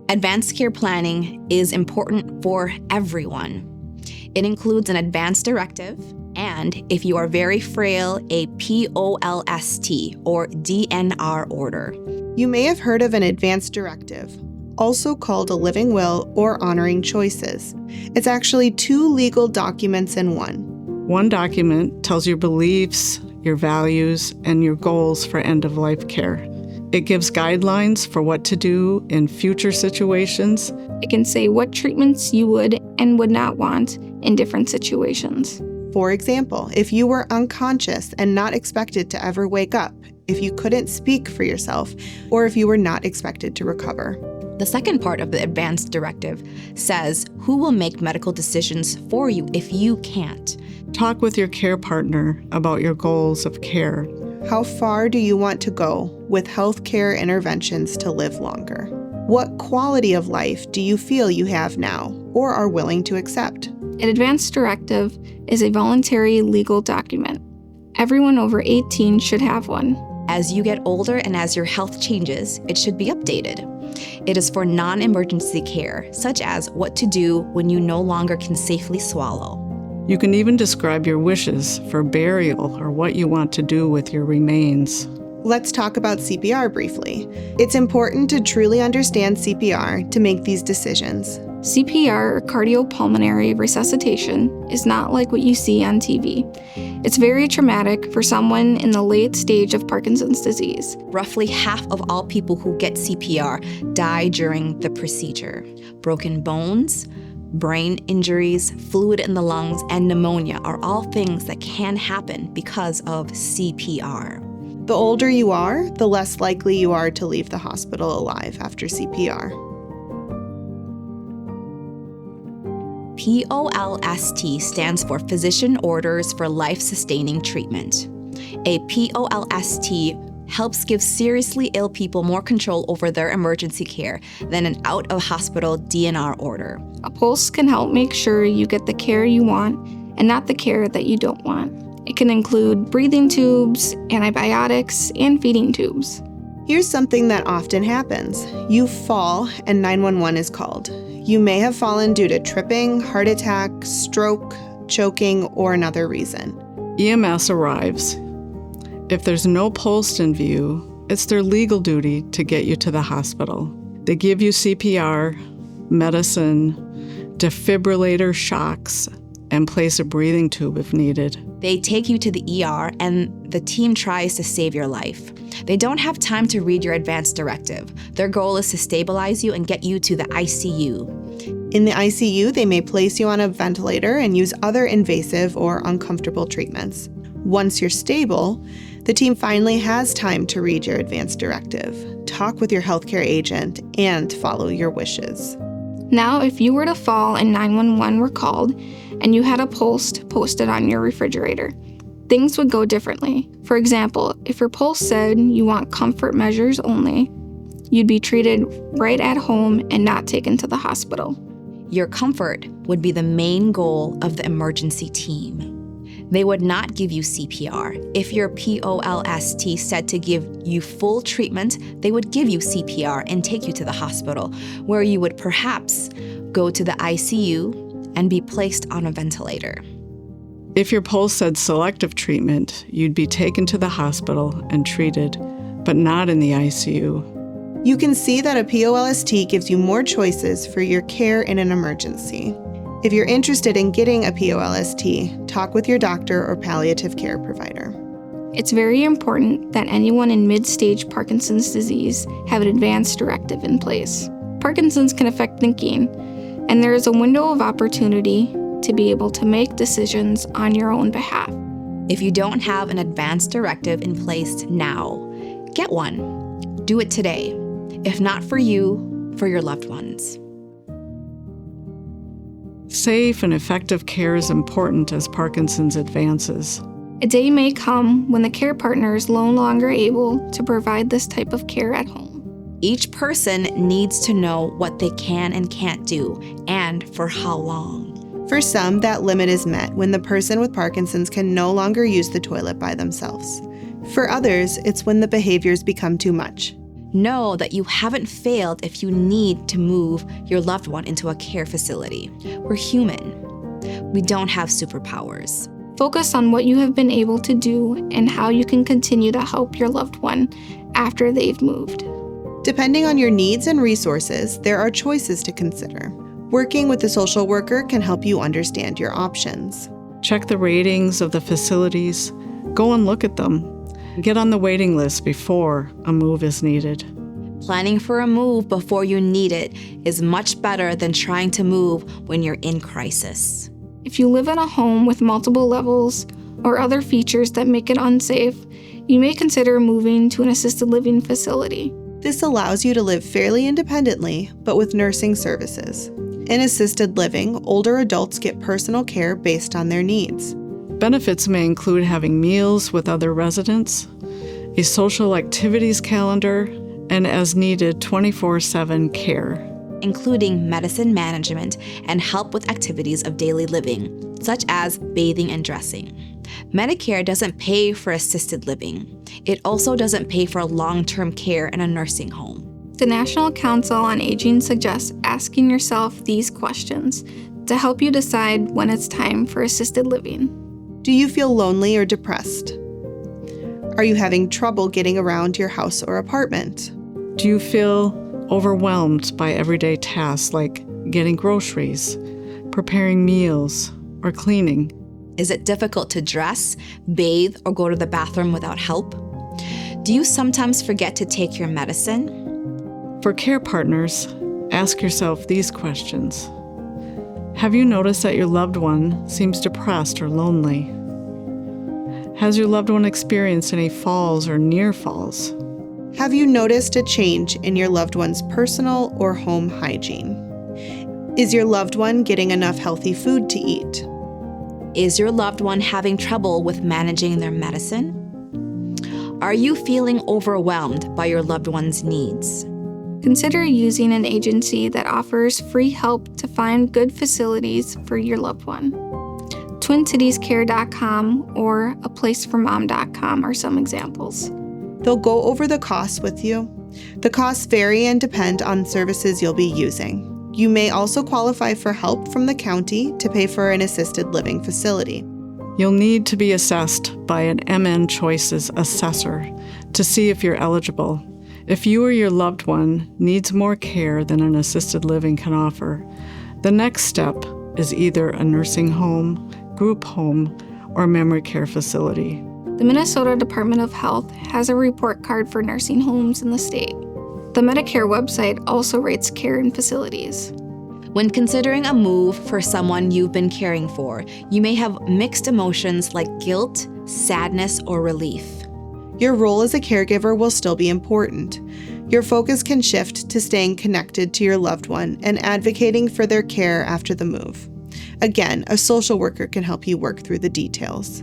Advanced care planning is important for everyone. It includes an advance directive, and if you are very frail, a POLST or DNR order. You may have heard of an advance directive, also called a living will or honoring choices. It's actually 2 legal documents in one. One document tells your beliefs, your values, and your goals for end-of-life care. It gives guidelines for what to do in future situations. It can say what treatments you would and would not want in different situations. For example, if you were unconscious and not expected to ever wake up, if you couldn't speak for yourself, or if you were not expected to recover. The second part of the advance directive says who will make medical decisions for you if you can't. Talk with your care partner about your goals of care. How far do you want to go with healthcare interventions to live longer? What quality of life do you feel you have now or are willing to accept? An advance directive is a voluntary legal document. Everyone over 18 should have one. As you get older and as your health changes, it should be updated. It is for non-emergency care, such as what to do when you no longer can safely swallow. You can even describe your wishes for burial or what you want to do with your remains. Let's talk about CPR briefly. It's important to truly understand CPR to make these decisions. CPR, or cardiopulmonary resuscitation, is not like what you see on TV. It's very traumatic for someone in the late stage of Parkinson's disease. Roughly half of all people who get CPR die during the procedure. Broken bones, brain injuries, fluid in the lungs, and pneumonia are all things that can happen because of CPR. The older you are, the less likely you are to leave the hospital alive after CPR. POLST stands for Physician Orders for Life-Sustaining Treatment. A POLST helps give seriously ill people more control over their emergency care than an out-of-hospital DNR order. A pulse can help make sure you get the care you want and not the care that you don't want. It can include breathing tubes, antibiotics, and feeding tubes. Here's something that often happens. You fall and 911 is called. You may have fallen due to tripping, heart attack, stroke, choking, or another reason. EMS arrives. If there's no pulse in view, it's their legal duty to get you to the hospital. They give you CPR, medicine, defibrillator shocks, and place a breathing tube if needed. They take you to the ER and the team tries to save your life. They don't have time to read your advance directive. Their goal is to stabilize you and get you to the ICU. In the ICU, they may place you on a ventilator and use other invasive or uncomfortable treatments. Once you're stable, the team finally has time to read your advance directive, talk with your healthcare agent, and follow your wishes. Now, if you were to fall and 911 were called and you had a pulse posted on your refrigerator, things would go differently. For example, if your pulse said you want comfort measures only, you'd be treated right at home and not taken to the hospital. Your comfort would be the main goal of the emergency team. They would not give you CPR. If your POLST said to give you full treatment, they would give you CPR and take you to the hospital, where you would perhaps go to the ICU and be placed on a ventilator. If your pulse said selective treatment, you'd be taken to the hospital and treated, but not in the ICU. You can see that a POLST gives you more choices for your care in an emergency. If you're interested in getting a POLST, talk with your doctor or palliative care provider. It's very important that anyone in mid-stage Parkinson's disease have an advance directive in place. Parkinson's can affect thinking, and there is a window of opportunity to be able to make decisions on your own behalf. If you don't have an advance directive in place now, get one. Do it today. If not for you, for your loved ones. Safe and effective care is important as Parkinson's advances. A day may come when the care partner is no longer able to provide this type of care at home. Each person needs to know what they can and can't do, and for how long. For some, that limit is met when the person with Parkinson's can no longer use the toilet by themselves. For others, it's when the behaviors become too much. Know that you haven't failed if you need to move your loved one into a care facility. We're human. We don't have superpowers. Focus on what you have been able to do and how you can continue to help your loved one after they've moved. Depending on your needs and resources, there are choices to consider. Working with a social worker can help you understand your options. Check the ratings of the facilities. Go and look at them. Get on the waiting list before a move is needed. Planning for a move before you need it is much better than trying to move when you're in crisis. If you live in a home with multiple levels or other features that make it unsafe, you may consider moving to an assisted living facility. This allows you to live fairly independently, but with nursing services. In assisted living, older adults get personal care based on their needs. Benefits may include having meals with other residents, a social activities calendar, and as needed 24/7 care, including medicine management and help with activities of daily living, such as bathing and dressing. Medicare doesn't pay for assisted living. It also doesn't pay for long-term care in a nursing home. The National Council on Aging suggests asking yourself these questions to help you decide when it's time for assisted living. Do you feel lonely or depressed? Are you having trouble getting around your house or apartment? Do you feel overwhelmed by everyday tasks like getting groceries, preparing meals, or cleaning? Is it difficult to dress, bathe, or go to the bathroom without help? Do you sometimes forget to take your medicine? For care partners, ask yourself these questions. Have you noticed that your loved one seems depressed or lonely? Has your loved one experienced any falls or near falls? Have you noticed a change in your loved one's personal or home hygiene? Is your loved one getting enough healthy food to eat? Is your loved one having trouble with managing their medicine? Are you feeling overwhelmed by your loved one's needs? Consider using an agency that offers free help to find good facilities for your loved one. TwinCitiesCare.com or aplaceformom.com are some examples. They'll go over the costs with you. The costs vary and depend on services you'll be using. You may also qualify for help from the county to pay for an assisted living facility. You'll need to be assessed by an MN Choices assessor to see if you're eligible. If you or your loved one needs more care than an assisted living can offer, the next step is either a nursing home, group home, or memory care facility. The Minnesota Department of Health has a report card for nursing homes in the state. The Medicare website also rates care in facilities. When considering a move for someone you've been caring for, you may have mixed emotions like guilt, sadness, or relief. Your role as a caregiver will still be important. Your focus can shift to staying connected to your loved one and advocating for their care after the move. Again, a social worker can help you work through the details.